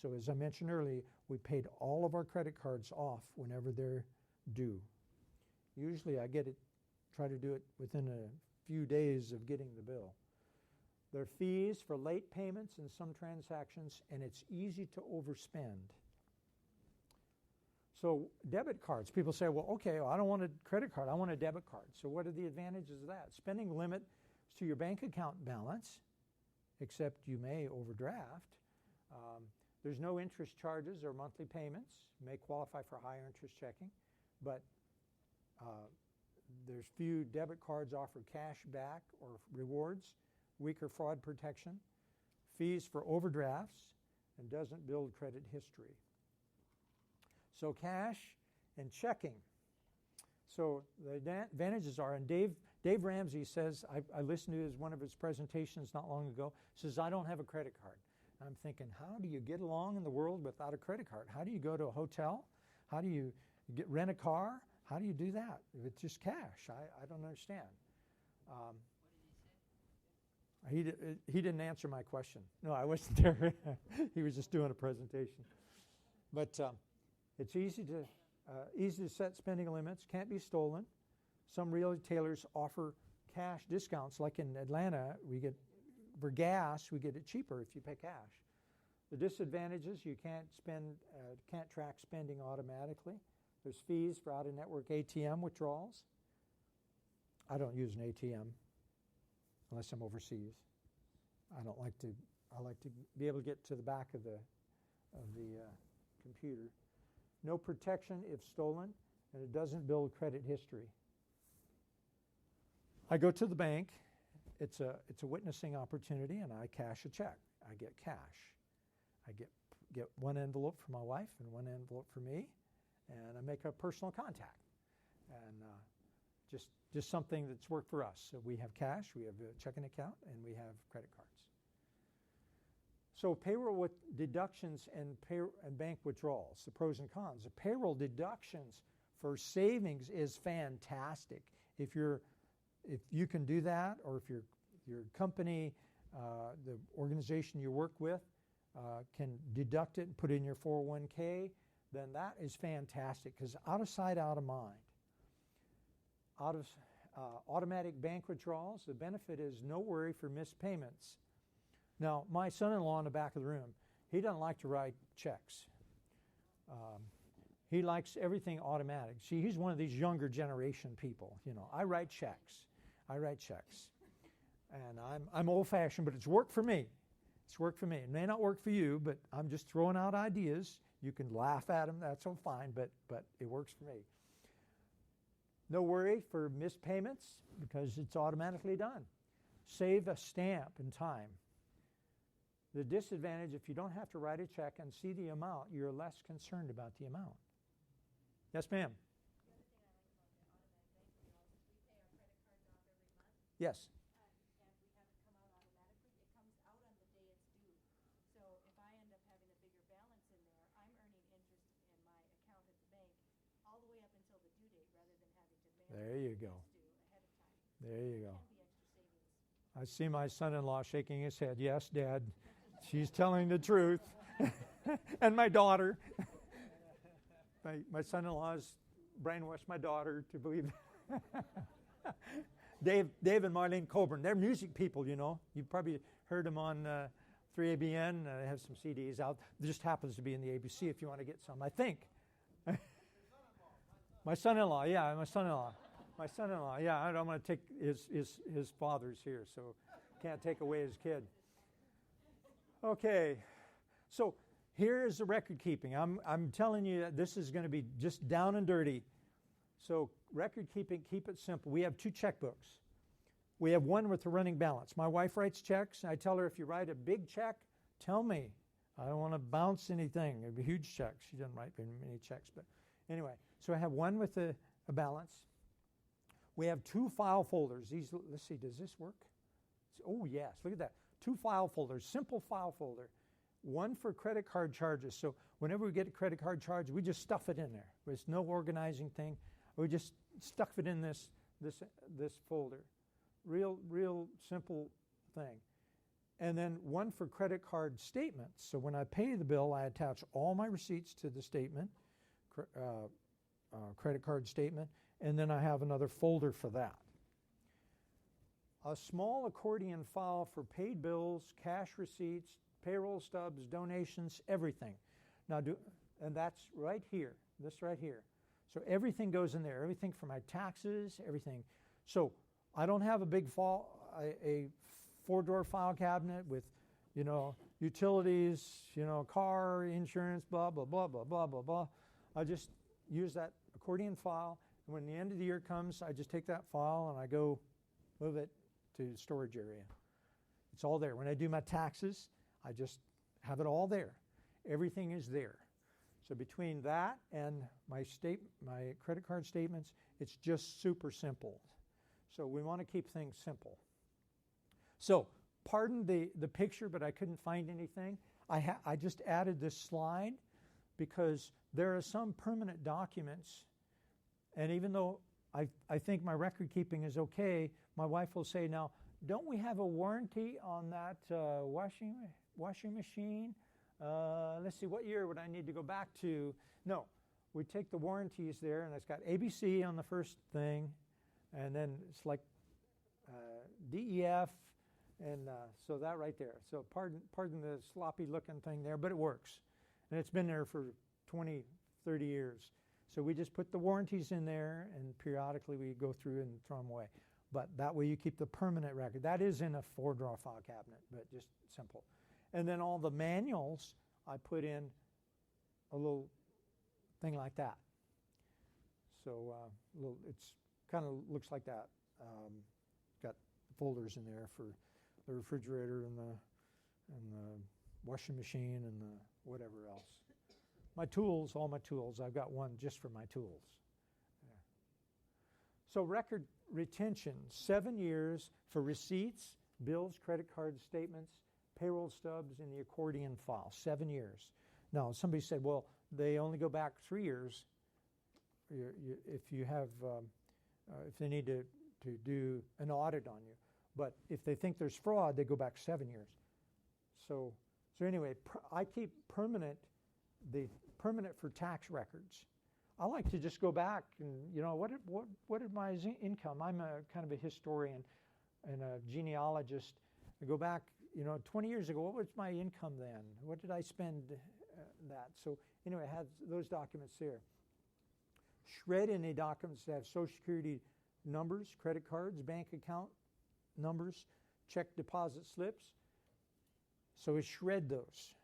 So as I mentioned earlier, we paid all of our credit cards off whenever they're due. Usually I try to do it within a few days of getting the bill. There are fees for late payments in some transactions, and it's easy to overspend. So debit cards, people say, well, okay, I don't want a credit card, I want a debit card. So what are the advantages of that? Spending limit to your bank account balance, except you may overdraft. There's no interest charges or monthly payments. You may qualify for higher interest checking, but there's few debit cards offer cash back or rewards, weaker fraud protection, fees for overdrafts, and doesn't build credit history. So cash and checking. So the advantages are, and Dave Ramsey says, I listened to one of his presentations not long ago, says, I don't have a credit card. I'm thinking, how do you get along in the world without a credit card? How do you go to a hotel? How do you rent a car? How do you do that? If it's just cash, I don't understand. He didn't answer my question. No, I wasn't there. He was just doing a presentation. But it's easy to set spending limits, can't be stolen. Some retailers offer cash discounts, like in Atlanta, for gas, we get it cheaper if you pay cash. The disadvantages, you can't track spending automatically. There's fees for out-of-network ATM withdrawals. I don't use an ATM unless I'm overseas. I like to be able to get to the back of the computer. No protection if stolen, and it doesn't build credit history. I go to the bank. It's a witnessing opportunity, and I cash a check. I get cash. I get one envelope for my wife and one envelope for me, and I make a personal contact. And just something that's worked for us. So we have cash, we have a checking account, and we have credit cards. So payroll with deductions and bank withdrawals, the pros and cons. The payroll deductions for savings is fantastic. If you can do that, or if your company, the organization you work with, can deduct it and put it in your 401k, then that is fantastic, because out of sight, out of mind. Out of automatic bank withdrawals, the benefit is no worry for missed payments. Now, my son-in-law in the back of the room, he doesn't like to write checks. He likes everything automatic. See, he's one of these younger generation people. I write checks. And I'm old-fashioned, but it's worked for me. It's worked for me. It may not work for you, but I'm just throwing out ideas. You can laugh at them. That's all fine, but it works for me. No worry for missed payments, because it's automatically done. Save a stamp and time. The disadvantage, if you don't have to write a check and see the amount, you're less concerned about the amount. Yes, ma'am. Yes.
And we have it come out automatically. It comes out on the day it's due. So if I end up having a bigger balance in there, I'm earning interest in my account at the bank all the way up until the due date, rather than having to mail
There you go.
due ahead of time.
There you go.
Can be extra savings.
I see my son-in-law shaking his head. Yes, Dad. She's telling the truth. And my daughter. My son-in-law's brainwashed my daughter to believe. Dave and Marlene Coburn, they're music people, You've probably heard them on 3ABN. They have some CDs out. It just happens to be in the ABC if you want to get some, I think. My son-in-law, yeah. I don't want to take his father's here, so can't take away his kid. Okay, so here is the record keeping. I'm telling you that this is going to be just down and dirty. So record keeping, keep it simple. We have 2 checkbooks. We have one with a running balance. My wife writes checks. I tell her, if you write a big check, tell me. I don't want to bounce anything. It'd be huge checks. She doesn't write very many checks, but anyway. So I have one with a balance. We have 2 file folders. Let's see, does this work? Oh yes, look at that. 2 file folders, simple file folder. One for credit card charges. So whenever we get a credit card charge, we just stuff it in there. There's no organizing thing. We just stuff it in this folder. Real simple thing. And then one for credit card statements. So when I pay the bill, I attach all my receipts to the statement, credit card statement, and then I have another folder for that. A small accordion file for paid bills, cash receipts, payroll stubs, donations, everything. And that's right here, this right here. So everything goes in there, everything for my taxes, everything. So I don't have a big a 4-drawer file cabinet with, utilities, car, insurance, blah, blah, blah, blah, blah, blah, blah. I just use that accordion file, and when the end of the year comes, I just take that file and I go move it to the storage area. It's all there. When I do my taxes, I just have it all there. Everything is there. So between that and my credit card statements, it's just super simple. So we want to keep things simple. So pardon the picture, but I couldn't find anything. I just added this slide because there are some permanent documents, and even though I think my record keeping is okay, my wife will say, now, don't we have a warranty on that washing machine? Let's see, what year would I need to go back to? No, we take the warranties there, and it's got ABC on the first thing, and then it's like DEF, and so that right there. So pardon the sloppy looking thing there, but it works. And it's been there for 20, 30 years. So we just put the warranties in there, and periodically we go through and throw them away. But that way you keep the permanent record. That is in a 4-drawer file cabinet, but just simple. And then all the manuals, I put in a little thing like that. So it's kind of looks like that. Got folders in there for the refrigerator and the washing machine and the whatever else. My tools, all my tools. I've got one just for my tools. Yeah. So record retention, 7 years for receipts, bills, credit card statements, payroll stubs in the accordion file, 7 years. Now, somebody said, well, they only go back 3 years if you have, if they need to do an audit on you. But if they think there's fraud, they go back 7 years. So anyway, I keep permanent for tax records. I like to just go back and, what is my income? I'm a kind of a historian and a genealogist. I go back, 20 years ago, what was my income then? What did I spend that? So anyway, I have those documents there. Shred any documents that have Social Security numbers, credit cards, bank account numbers, check deposit slips. So we shred those.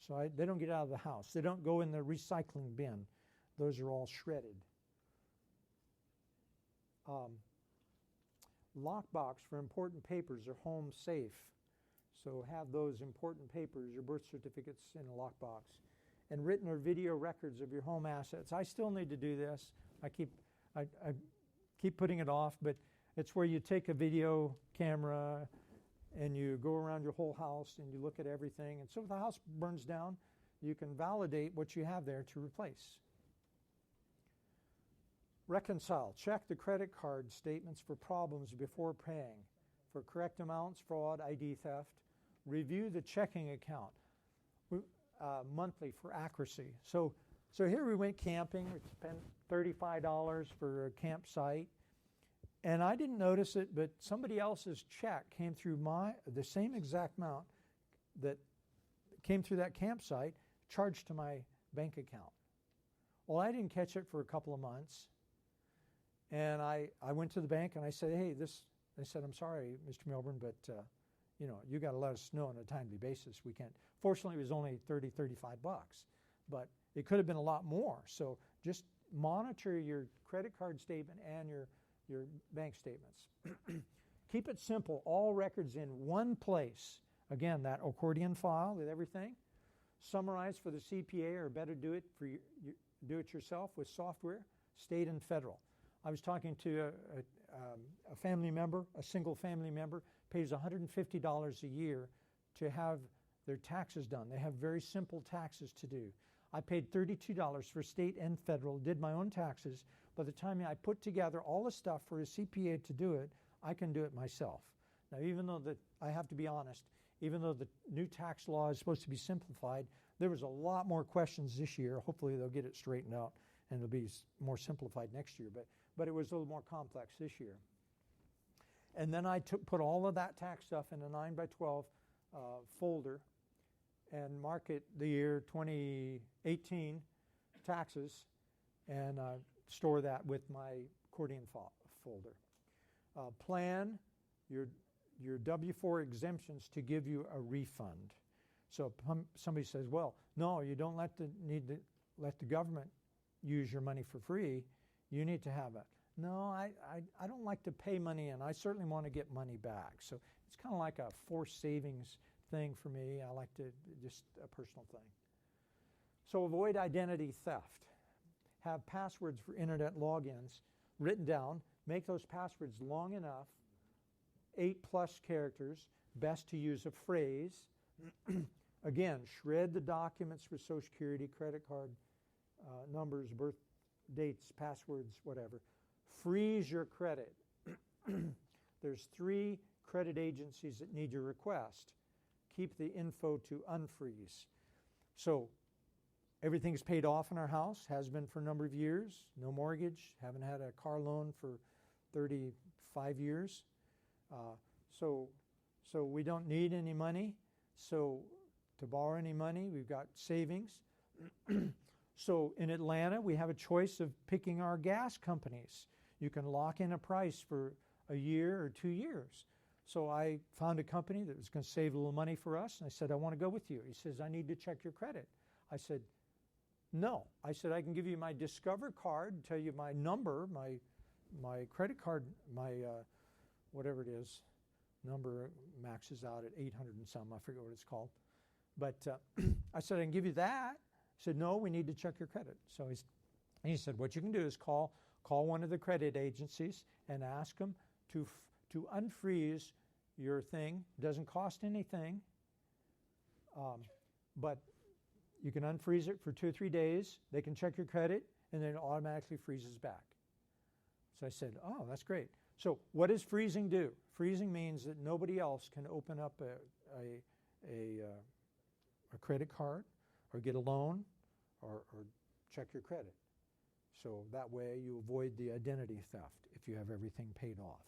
So they don't get out of the house. They don't go in the recycling bin. Those are all shredded. Lockbox for important papers are home safe. So have those important papers, your birth certificates, in a lockbox. And written or video records of your home assets. I still need to do this. I keep putting it off, but it's where you take a video camera and you go around your whole house and you look at everything. And so if the house burns down, you can validate what you have there to replace. Reconcile. Check the credit card statements for problems before paying. For correct amounts, fraud, ID theft. Review the checking account monthly for accuracy. So here we went camping. We spent $35 for a campsite. And I didn't notice it, but somebody else's check came through the same exact amount that came through that campsite, charged to my bank account. Well, I didn't catch it for a couple of months. And I went to the bank and I said, hey, they said, I'm sorry, Mr. Milburn, but you got to let us know on a timely basis. We can't. Fortunately, it was only $35, but it could have been a lot more. So just monitor your credit card statement and your bank statements. Keep it simple. All records in one place. Again, that accordion file with everything. Summarize for the CPA, or better do it yourself with software, state and federal. I was talking to a family member, a single family member, pays $150 a year to have their taxes done. They have very simple taxes to do. I paid $32 for state and federal, did my own taxes. By the time I put together all the stuff for a CPA to do it, I can do it myself. Now, even though I have to be honest, even though the new tax law is supposed to be simplified, there was a lot more questions this year. Hopefully they'll get it straightened out and it'll be more simplified next year. But it was a little more complex this year. And then I put all of that tax stuff in a 9x12 folder and mark it the year 2018 taxes and store that with my accordion folder. Plan your W-4 exemptions to give you a refund. So somebody says, well, no, you don't need to let the government use your money for free. You need to have it. No, I don't like to pay money in. I certainly want to get money back. So it's kind of like a forced savings thing for me. I like to, just a personal thing. So avoid identity theft. Have passwords for internet logins written down. Make those passwords long enough, 8+ characters, best to use a phrase. Again, shred the documents for Social Security, credit card numbers, birth dates, passwords, whatever. Freeze your credit. There's 3 credit agencies that need your request. Keep the info to unfreeze. So everything's paid off in our house, has been for a number of years, no mortgage, haven't had a car loan for 35 years. So we don't need any money. So to borrow any money, we've got savings. So in Atlanta, we have a choice of picking our gas companies. You can lock in a price for a year or 2 years. So I found a company that was going to save a little money for us, and I said, I want to go with you. He says, I need to check your credit. I said, no. I said, I can give you my Discover card, tell you my number, my credit card, my whatever it is, number maxes out at 800 and some, I forget what it's called. But I said, I can give you that. He said, no, we need to check your credit. So he said, what you can do is call one of the credit agencies and ask them to unfreeze your thing. It doesn't cost anything. But you can unfreeze it for 2 or 3 days. They can check your credit, and then it automatically freezes back. So I said, oh, that's great. So what does freezing do? Freezing means that nobody else can open up a credit card or get a loan or check your credit. So that way you avoid the identity theft if you have everything paid off.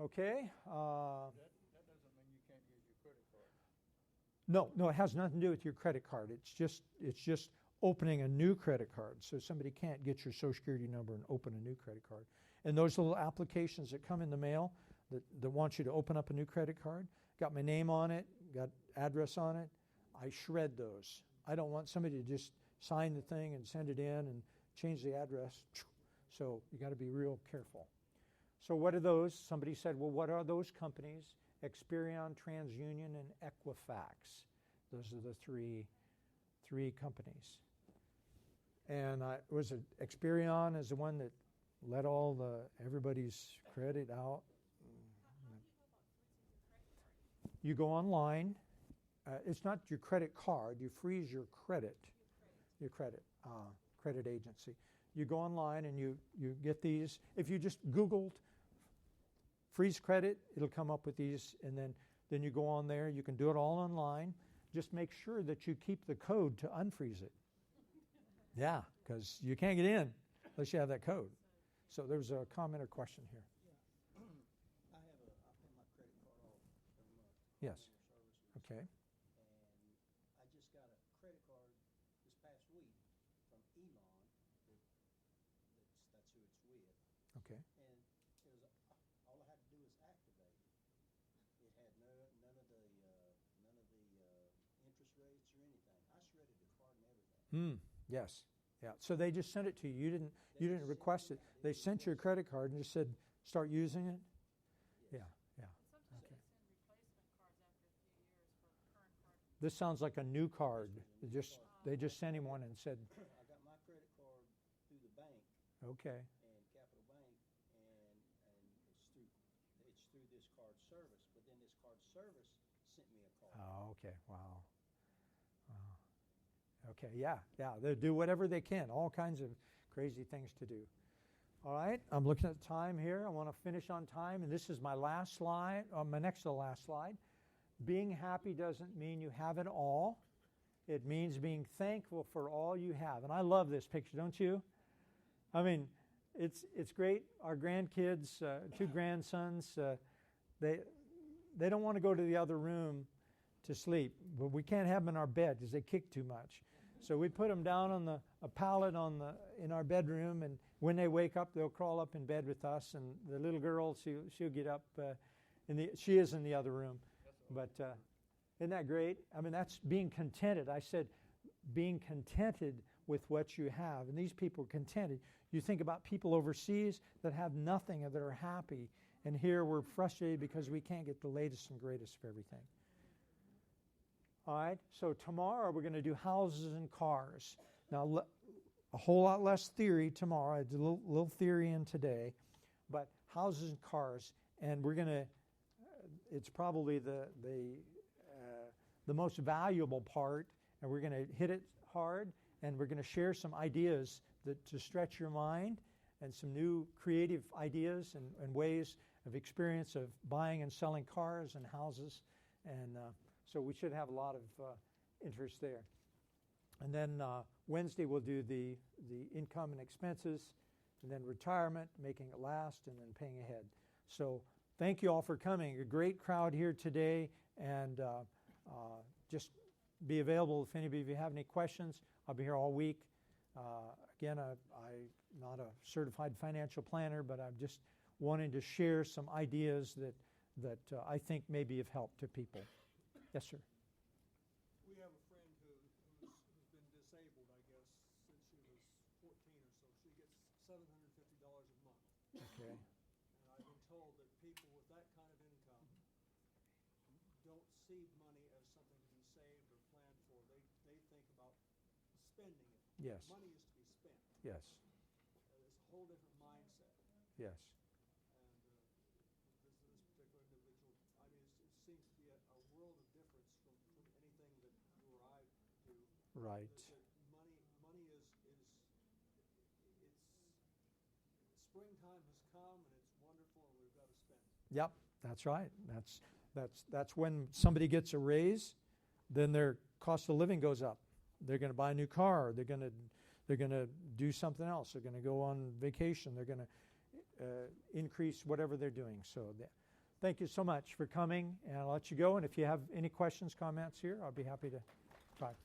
Okay.
That doesn't mean you can't use your credit card.
No, it has nothing to do with your credit card. It's just opening a new credit card. So somebody can't get your Social Security number and open a new credit card. And those little applications that come in the mail that want you to open up a new credit card, got my name on it, got address on it, I shred those. I don't want somebody to just sign the thing and send it in and change the address. So you got to be real careful. So what are those? Somebody said, well, what are those companies? Experian, TransUnion, and Equifax. Those are the three companies. And Experian is the one that let everybody's credit out. You go online. It's not your credit card. You freeze your credit. Your credit agency. You go online and you get these. If you just Googled freeze credit, it'll come up with these, and then you go on there. You can do it all online. Just make sure that you keep the code to unfreeze it. Yeah, because you can't get in unless you have that code. So there's a comment or question here.
I pay my credit card off every month.
Yes.
Services.
Okay.
And I just got a credit card this past week from onone. That's who it's with.
Okay.
And it was all I had to do was activate it. It had none of the interest rates or anything. I shredded the card and everything.
Yes. Yeah. So they just sent it to you. You didn't request it. They sent you a credit card and just said, start using it. Yeah. Yeah.
Sometimes
Okay.
they send replacement cards after a few years for current card.
This sounds like a new card. They just sent him one and said,
I got my credit card through the bank
okay.
and Capital Bank, and it's through this card service. But then this card service sent me a card.
Oh, okay. Wow. Okay, yeah. They do whatever they can, all kinds of crazy things to do. All right, I'm looking at the time here. I want to finish on time, and this is my last slide, my next to the last slide. Being happy doesn't mean you have it all. It means being thankful for all you have. And I love this picture, don't you? I mean, it's great. Our grandkids, 2 grandsons, they don't want to go to the other room to sleep, but we can't have them in our bed because they kick too much. So we put them down on a pallet in our bedroom, and when they wake up, they'll crawl up in bed with us. And the little girl, she'll get up. She is in the other room, but isn't that great? I mean, that's being contented. I said, being contented with what you have, and these people are contented. You think about people overseas that have nothing and that are happy, and here we're frustrated because we can't get the latest and greatest of everything. All right, so tomorrow we're going to do houses and cars. Now, a whole lot less theory tomorrow. I did a little theory in today, but houses and cars, and we're going to. It's probably the most valuable part, and we're going to hit it hard, and we're going to share some ideas to stretch your mind, and some new creative ideas and ways of experience of buying and selling cars and houses, and. So we should have a lot of interest there. And then Wednesday we'll do the income and expenses, and then retirement, making it last, and then paying ahead. So thank you all for coming. A great crowd here today, and just be available if any of you have any questions. I'll be here all week. Again, I'm not a certified financial planner, but I'm just wanting to share some ideas that I think may be of help to people. Yes, sir.
We have a friend who's been disabled, I guess, since she was 14 or so. She gets $750 a month.
Okay.
And I've been told that people with that kind of income don't see money as something to be saved or planned for. They think about spending it.
Yes.
Money is to be spent.
Yes.
It's a whole different mindset.
Yes.
And this particular individual, I mean, it seems to be a world of difference
Right.
Money is it's springtime has come and it's wonderful and we've got to spend.
Yep, that's right. That's when somebody gets a raise, then their cost of living goes up. They're going to buy a new car. They're going to do something else. They're going to go on vacation. They're going to increase whatever they're doing. So thank you so much for coming, and I'll let you go. And if you have any questions, comments here, I'll be happy to talk.